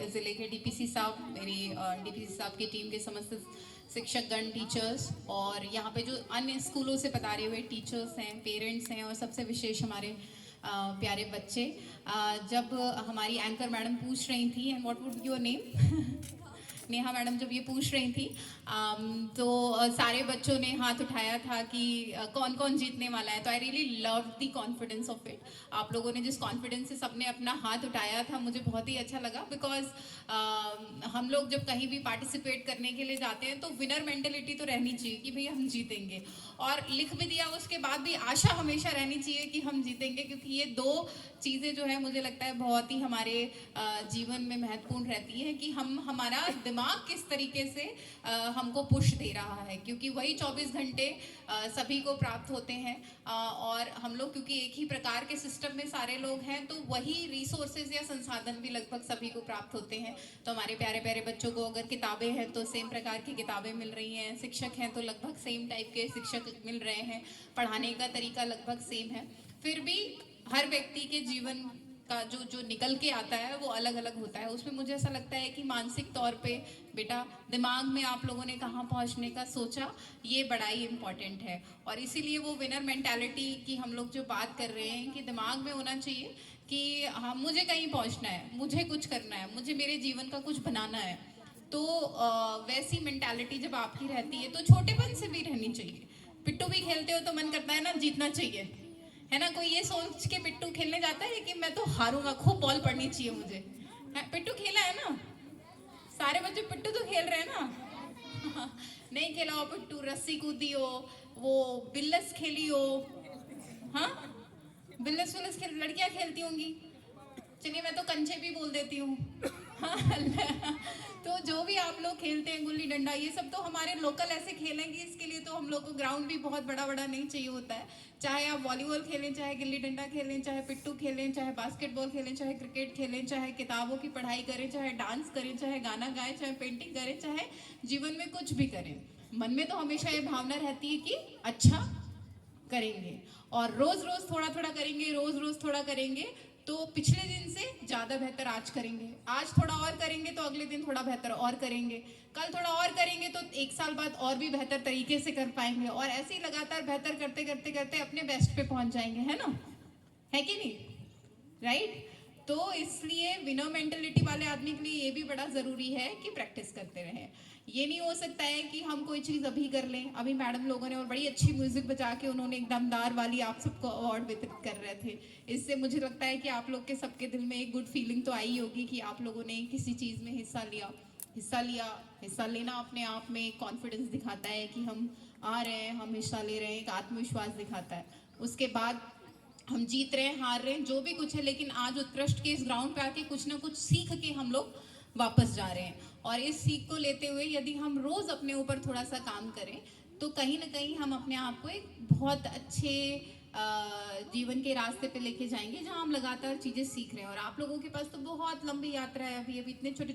ज़िले के डीपीसी साहब, मेरी डीपीसी साहब की टीम के समस्त शिक्षकगण, टीचर्स और यहाँ पे जो अन्य स्कूलों से पधारे हुए टीचर्स हैं, पेरेंट्स हैं और सबसे विशेष हमारे प्यारे बच्चे। जब हमारी एंकर मैडम पूछ रही थी and what would your name Neha madam जब ये पूछ रही थी तो सारे बच्चों ने हाथ उठाया था कि कौन कौन जीतने वाला है। तो I really love the confidence of it. आप लोगों ने जिस कॉन्फिडेंस से सबने अपना हाथ उठाया था मुझे बहुत ही अच्छा लगा, बिकॉज हम लोग जब कहीं भी पार्टिसिपेट करने के लिए जाते हैं तो विनर मेंटेलिटी तो रहनी चाहिए कि भाई हम जीतेंगे, और लिख भी दिया उसके बाद भी आशा हमेशा रहनी चाहिए कि हम जीतेंगे, क्योंकि ये दो चीज़ें जो है मुझे लगता है बहुत ही हमारे जीवन में महत्वपूर्ण रहती है कि हम हमारा दिमाग किस तरीके से हमको पुश दे रहा है, क्योंकि वही 24 घंटे सभी को प्राप्त होते हैं और हम लोग क्योंकि एक ही प्रकार के सिस्टम में सारे लोग हैं तो वही रिसोर्सेज या संसाधन भी लगभग सभी को प्राप्त होते हैं। तो हमारे प्यारे प्यारे बच्चों को अगर किताबें हैं तो सेम प्रकार की किताबें मिल रही हैं, शिक्षक हैं तो लगभग सेम टाइप के शिक्षक मिल रहे हैं, पढ़ाने का तरीका लगभग सेम है। फिर भी हर व्यक्ति के जीवन का जो जो निकल के आता है वो अलग अलग होता है। उसमें मुझे ऐसा लगता है कि मानसिक तौर पे बेटा दिमाग में आप लोगों ने कहाँ पहुँचने का सोचा, ये बड़ा ही इम्पोर्टेंट है। और इसीलिए वो विनर मेंटालिटी की हम लोग जो बात कर रहे हैं कि दिमाग में होना चाहिए कि हाँ मुझे कहीं पहुँचना है, मुझे कुछ करना है, मुझे मेरे जीवन का कुछ बनाना है। तो वैसी मेंटालिटी जब आपकी रहती है तो छोटेपन से भी रहनी चाहिए। पिट्टू भी खेलते हो तो मन करता है ना जीतना चाहिए, है ना। कोई ये सोच के पिट्टू खेलने जाता है कि मैं तो हारूंगा, खूब बॉल पड़नी चाहिए मुझे। पिट्टू खेला है ना, सारे बच्चे पिट्टू तो खेल रहे हैं ना। नहीं खेला हो पिट्टू, रस्सी कूदी हो, वो बिल्लस खेली हो, हाँ बिल्लस विल्लस खेल लड़कियां खेलती होंगी, चलिए मैं तो कंचे भी बोल देती हूँ। हाँ, तो जो भी आप लोग खेलते हैं गुल्ली डंडा, ये सब तो हमारे लोकल ऐसे खेलेंगे, इसके लिए तो हम लोग को ग्राउंड भी बहुत बड़ा बड़ा नहीं चाहिए होता है। चाहे आप वॉलीबॉल खेलें, चाहे गिल्ली डंडा खेलें, चाहे पिट्टू खेलें, चाहे बास्केटबॉल खेलें, चाहे क्रिकेट खेलें, चाहे किताबों की पढ़ाई करें, चाहे डांस करें, चाहे गाना गाएं, चाहे पेंटिंग करें, चाहे जीवन में कुछ भी करें, मन में तो हमेशा ये भावना रहती है कि अच्छा करेंगे, और रोज रोज थोड़ा थोड़ा करेंगे, रोज रोज थोड़ा करेंगे तो पिछले दिन से ज्यादा बेहतर आज करेंगे, आज थोड़ा और करेंगे तो अगले दिन थोड़ा बेहतर और करेंगे, कल थोड़ा और करेंगे तो एक साल बाद और भी बेहतर तरीके से कर पाएंगे, और ऐसे ही लगातार बेहतर करते करते करते अपने बेस्ट पे पहुंच जाएंगे, है ना, है कि नहीं, राइट। तो इसलिए विनर मेंटेलिटी वाले आदमी के लिए ये भी बड़ा जरूरी है कि प्रैक्टिस करते रहें। ये नहीं हो सकता है कि हम कोई चीज़ अभी कर लें। अभी मैडम लोगों ने और बड़ी अच्छी म्यूजिक बजा के उन्होंने एक दमदार वाली आप सबको अवार्ड वितरित कर रहे थे। इससे मुझे लगता है कि आप लोग के सबके दिल में एक गुड फीलिंग तो आई होगी कि आप लोगों ने किसी चीज़ में हिस्सा लेना अपने आप में कॉन्फिडेंस दिखाता है कि हम आ रहे हैं, हम हिस्सा ले रहे हैं, एक आत्मविश्वास दिखाता है। उसके बाद हम जीत रहे हैं, हार रहे हैं, जो भी कुछ है, लेकिन आज उत्कृष्ट के इस ग्राउंड पे आके कुछ ना कुछ सीख के हम लोग वापस जा रहे हैं। और इस सीख को लेते हुए यदि हम रोज अपने ऊपर थोड़ा सा काम करें तो कहीं ना कहीं हम अपने आप को एक बहुत अच्छे जीवन के रास्ते पे लेके जाएंगे, जहां हम लगातार चीजें सीख रहे हैं। और आप लोगों के पास तो बहुत लंबी यात्रा है, अभी अभी इतने छोटे